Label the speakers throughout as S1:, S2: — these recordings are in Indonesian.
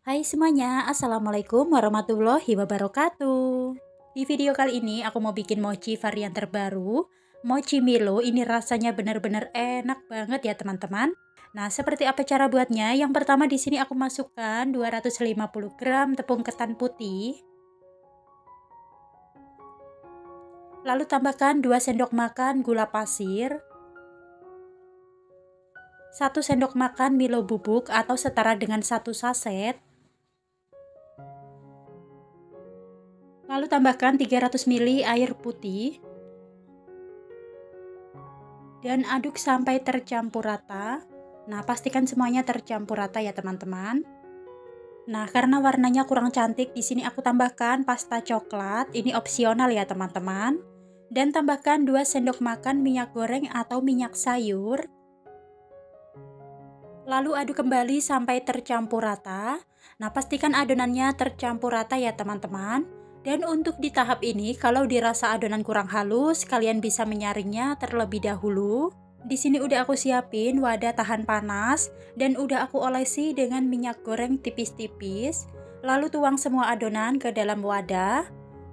S1: Hai semuanya, Assalamualaikum warahmatullahi wabarakatuh. Di video kali ini aku mau bikin mochi varian terbaru. Mochi Milo ini rasanya benar-benar enak banget ya teman-teman. Nah, seperti apa cara buatnya? Yang pertama di sini aku masukkan 250 gram tepung ketan putih. Lalu tambahkan 2 sendok makan gula pasir, 1 sendok makan Milo bubuk atau setara dengan 1 saset. Lalu tambahkan 300 ml air putih dan aduk sampai tercampur rata. Nah, pastikan semuanya tercampur rata ya teman-teman. Nah, karena warnanya kurang cantik, di sini aku tambahkan pasta coklat. Ini opsional ya teman-teman. Dan tambahkan 2 sendok makan minyak goreng atau minyak sayur. Lalu aduk kembali sampai tercampur rata. Nah, pastikan adonannya tercampur rata ya teman-teman. Dan untuk di tahap ini, kalau dirasa adonan kurang halus, kalian bisa menyaringnya terlebih dahulu. Di sini udah aku siapin wadah tahan panas dan udah aku olesi dengan minyak goreng tipis-tipis. Lalu tuang semua adonan ke dalam wadah.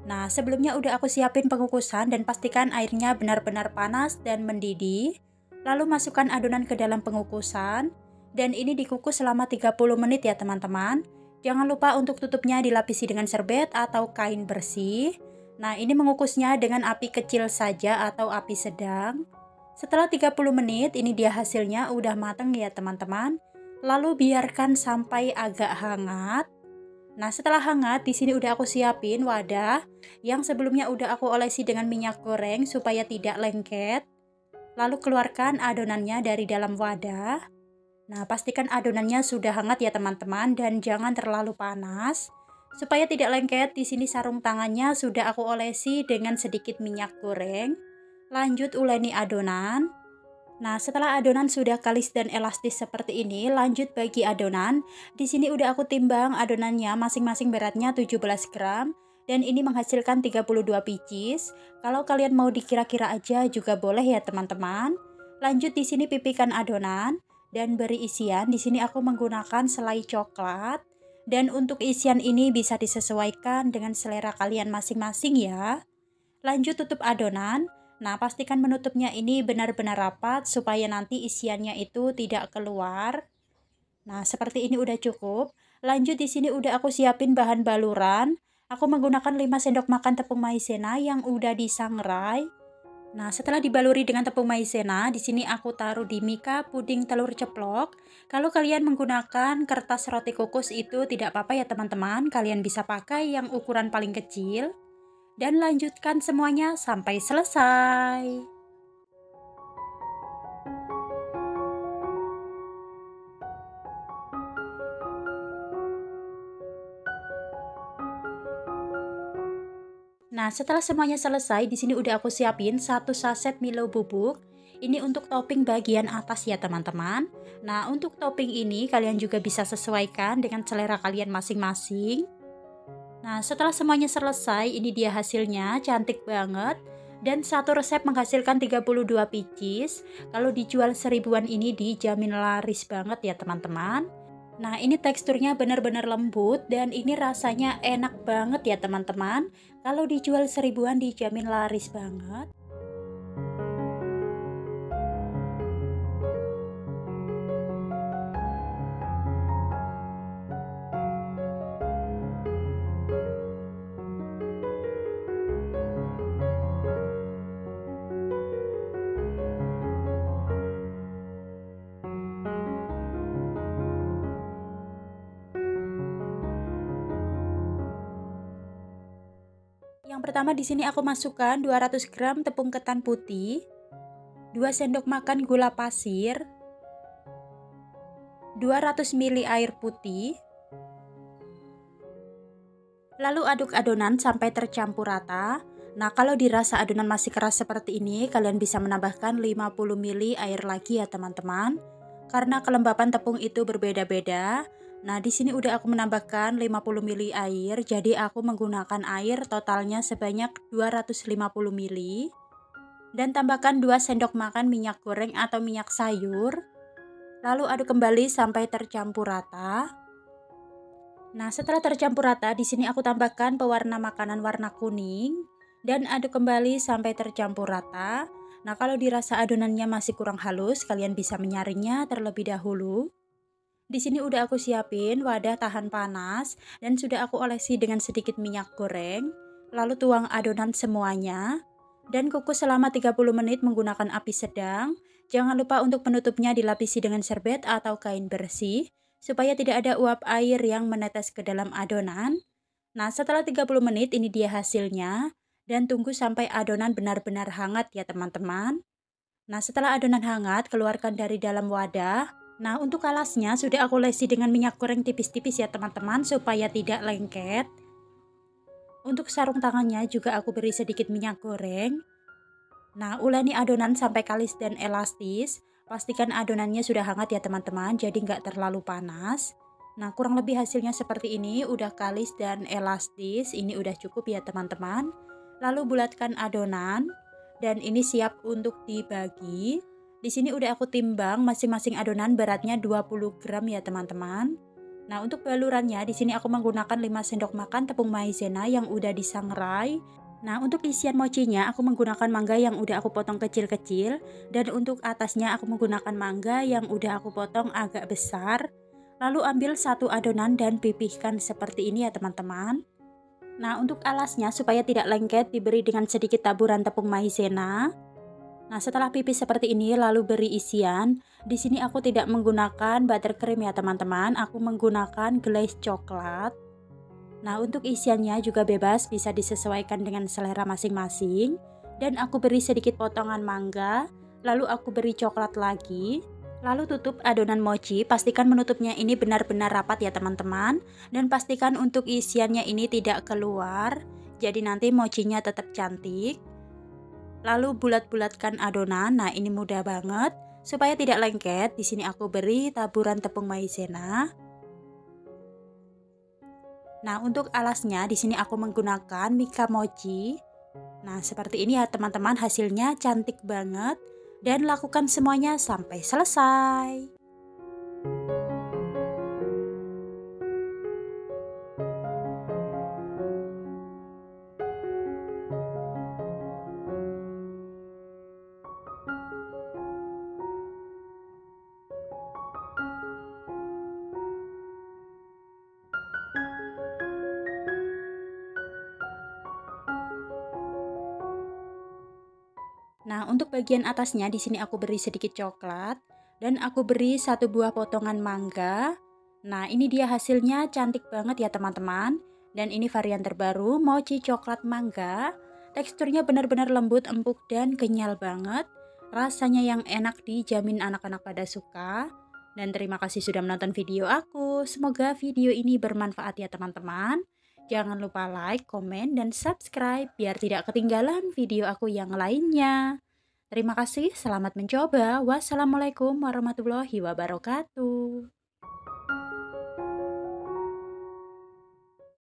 S1: Nah, sebelumnya udah aku siapin pengukusan dan pastikan airnya benar-benar panas dan mendidih. Lalu masukkan adonan ke dalam pengukusan dan ini dikukus selama 30 menit ya teman-teman. Jangan lupa untuk tutupnya dilapisi dengan serbet atau kain bersih. Nah, ini mengukusnya dengan api kecil saja atau api sedang. Setelah 30 menit, ini dia hasilnya udah mateng ya teman-teman. Lalu biarkan sampai agak hangat. Nah, setelah hangat, di sini udah aku siapin wadah yang sebelumnya udah aku olesi dengan minyak goreng supaya tidak lengket. Lalu keluarkan adonannya dari dalam wadah. Nah, pastikan adonannya sudah hangat ya teman-teman dan jangan terlalu panas. Supaya tidak lengket, di sini sarung tangannya sudah aku olesi dengan sedikit minyak goreng. Lanjut uleni adonan. Nah, setelah adonan sudah kalis dan elastis seperti ini, lanjut bagi adonan. Di sini udah aku timbang adonannya masing-masing beratnya 17 gram dan ini menghasilkan 32 pieces. Kalau kalian mau dikira-kira aja juga boleh ya teman-teman. Lanjut di sini pipihkan adonan dan beri isian. Di sini aku menggunakan selai coklat. Dan untuk isian ini bisa disesuaikan dengan selera kalian masing-masing ya. Lanjut tutup adonan. Nah, pastikan menutupnya ini benar-benar rapat supaya nanti isiannya itu tidak keluar. Nah, seperti ini udah cukup. Lanjut di sini udah aku siapin bahan baluran. Aku menggunakan 5 sendok makan tepung maizena yang udah disangrai. Nah, setelah dibaluri dengan tepung maizena, di sini aku taruh di mika puding telur ceplok. Kalau kalian menggunakan kertas roti kukus itu tidak apa-apa ya teman-teman. Kalian bisa pakai yang ukuran paling kecil. Dan lanjutkan semuanya sampai selesai. Nah, setelah semuanya selesai, di sini udah aku siapin 1 saset Milo bubuk. Ini untuk topping bagian atas ya, teman-teman. Nah, untuk topping ini kalian juga bisa sesuaikan dengan selera kalian masing-masing. Nah, setelah semuanya selesai, ini dia hasilnya, cantik banget. Dan satu resep menghasilkan 32 pieces. Kalau dijual seribuan ini dijamin laris banget ya teman-teman. Nah, ini teksturnya benar-benar lembut dan ini rasanya enak banget ya teman-teman. Kalau dijual seribuan dijamin laris banget. Yang pertama di sini aku masukkan 200 gram tepung ketan putih, 2 sendok makan gula pasir, 200 ml air putih. Lalu aduk adonan sampai tercampur rata. Nah, kalau dirasa adonan masih keras seperti ini, kalian bisa menambahkan 50 ml air lagi ya teman-teman. Karena kelembapan tepung itu berbeda-beda. Nah, di sini udah aku menambahkan 50 ml air, jadi aku menggunakan air totalnya sebanyak 250 ml. Dan tambahkan 2 sendok makan minyak goreng atau minyak sayur. Lalu aduk kembali sampai tercampur rata. Nah, setelah tercampur rata, di sini aku tambahkan pewarna makanan warna kuning dan aduk kembali sampai tercampur rata. Nah, kalau dirasa adonannya masih kurang halus, kalian bisa menyaringnya terlebih dahulu. Di sini udah aku siapin wadah tahan panas dan sudah aku olesi dengan sedikit minyak goreng. Lalu tuang adonan semuanya dan kukus selama 30 menit menggunakan api sedang. Jangan lupa untuk penutupnya dilapisi dengan serbet atau kain bersih supaya tidak ada uap air yang menetes ke dalam adonan. Nah, setelah 30 menit ini dia hasilnya dan tunggu sampai adonan benar-benar hangat ya teman-teman. Nah, setelah adonan hangat, keluarkan dari dalam wadah. Nah, untuk alasnya sudah aku lesi dengan minyak goreng tipis-tipis ya teman-teman supaya tidak lengket. Untuk sarung tangannya juga aku beri sedikit minyak goreng. Nah, uleni adonan sampai kalis dan elastis. Pastikan adonannya sudah hangat ya teman-teman, jadi nggak terlalu panas. Nah, kurang lebih hasilnya seperti ini, udah kalis dan elastis. Ini udah cukup ya teman-teman. Lalu bulatkan adonan dan ini siap untuk dibagi. Di sini udah aku timbang masing-masing adonan beratnya 20 gram ya teman-teman. Nah, untuk balurannya di sini aku menggunakan 5 sendok makan tepung maizena yang udah disangrai. Nah, untuk isian mochinya aku menggunakan mangga yang udah aku potong kecil-kecil dan untuk atasnya aku menggunakan mangga yang udah aku potong agak besar. Lalu ambil satu adonan dan pipihkan seperti ini ya teman-teman. Nah, untuk alasnya supaya tidak lengket diberi dengan sedikit taburan tepung maizena. Nah, setelah pipih seperti ini lalu beri isian. Di sini aku tidak menggunakan buttercream ya teman-teman, aku menggunakan glaze coklat. Nah, untuk isiannya juga bebas, bisa disesuaikan dengan selera masing-masing. Dan aku beri sedikit potongan mangga, lalu aku beri coklat lagi. Lalu tutup adonan mochi, pastikan menutupnya ini benar-benar rapat ya teman-teman. Dan pastikan untuk isiannya ini tidak keluar, jadi nanti mochinya tetap cantik. Lalu bulat-bulatkan adonan. Nah, ini mudah banget supaya tidak lengket. Di sini aku beri taburan tepung maizena. Nah, untuk alasnya di sini aku menggunakan mika mochi. Nah, seperti ini ya teman-teman, hasilnya cantik banget dan lakukan semuanya sampai selesai. Nah, untuk bagian atasnya di sini aku beri sedikit coklat dan aku beri satu buah potongan mangga. Nah, ini dia hasilnya cantik banget ya teman-teman. Dan ini varian terbaru mochi coklat mangga. Teksturnya benar-benar lembut, empuk dan kenyal banget. Rasanya yang enak, dijamin anak-anak pada suka. Dan terima kasih sudah menonton video aku. Semoga video ini bermanfaat ya teman-teman. Jangan lupa like, komen, dan subscribe biar tidak ketinggalan video aku yang lainnya. Terima kasih, selamat mencoba. Wassalamualaikum warahmatullahi wabarakatuh.